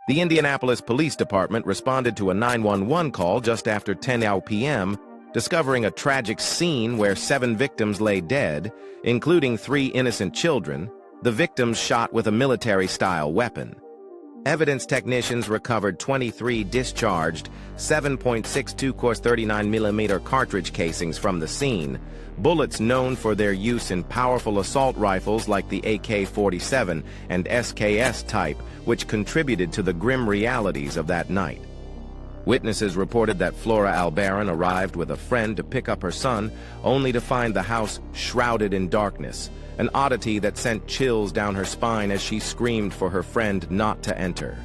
The Indianapolis Police Department responded to a 911 call just after 10 p.m., discovering a tragic scene where 7 victims lay dead, including 3 innocent children, the victims shot with a military-style weapon. Evidence technicians recovered 23 discharged 7.62 course 39mm cartridge casings from the scene, bullets known for their use in powerful assault rifles like the AK-47 and SKS type, which contributed to the grim realities of that night. Witnesses reported that Flora Albaran arrived with a friend to pick up her son, only to find the house shrouded in darkness, an oddity that sent chills down her spine as she screamed for her friend not to enter.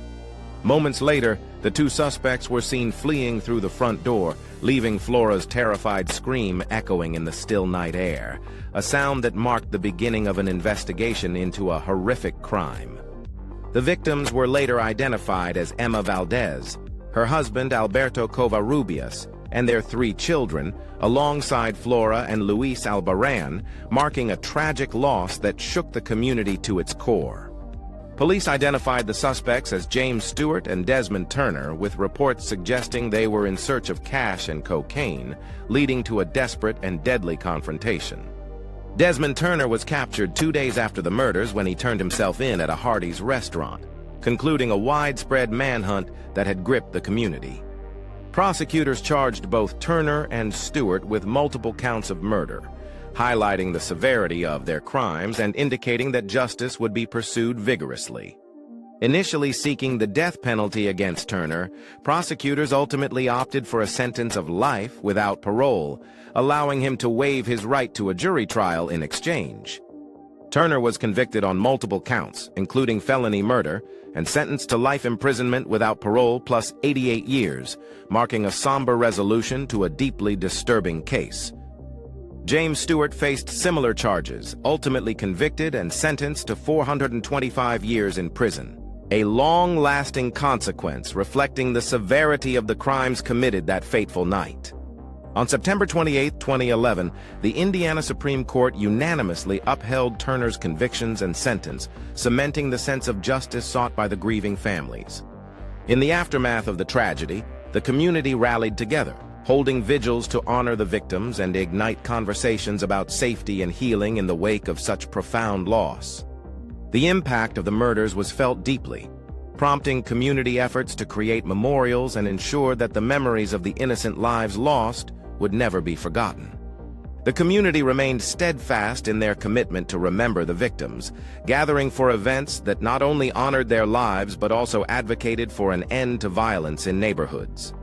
Moments later, the 2 suspects were seen fleeing through the front door, leaving Flora's terrified scream echoing in the still night air, a sound that marked the beginning of an investigation into a horrific crime. The victims were later identified as Emma Valdez, her husband Alberto Covarrubias, and their 3 children, alongside Flora and Luis Albaran, marking a tragic loss that shook the community to its core. Police identified the suspects as James Stewart and Desmond Turner, with reports suggesting they were in search of cash and cocaine, leading to a desperate and deadly confrontation. Desmond Turner was captured 2 days after the murders when he turned himself in at a Hardee's restaurant, concluding a widespread manhunt that had gripped the community. Prosecutors charged both Turner and Stewart with multiple counts of murder, highlighting the severity of their crimes and indicating that justice would be pursued vigorously. Initially seeking the death penalty against Turner, prosecutors ultimately opted for a sentence of life without parole, allowing him to waive his right to a jury trial in exchange. Turner was convicted on multiple counts, including felony murder, and sentenced to life imprisonment without parole plus 88 years, marking a somber resolution to a deeply disturbing case. James Stewart faced similar charges, ultimately convicted and sentenced to 425 years in prison, a long-lasting consequence reflecting the severity of the crimes committed that fateful night. On September 28, 2011, the Indiana Supreme Court unanimously upheld Turner's convictions and sentence, cementing the sense of justice sought by the grieving families. In the aftermath of the tragedy, the community rallied together, holding vigils to honor the victims and ignite conversations about safety and healing in the wake of such profound loss. The impact of the murders was felt deeply, prompting community efforts to create memorials and ensure that the memories of the innocent lives lost would never be forgotten. The community remained steadfast in their commitment to remember the victims, gathering for events that not only honored their lives but also advocated for an end to violence in neighborhoods.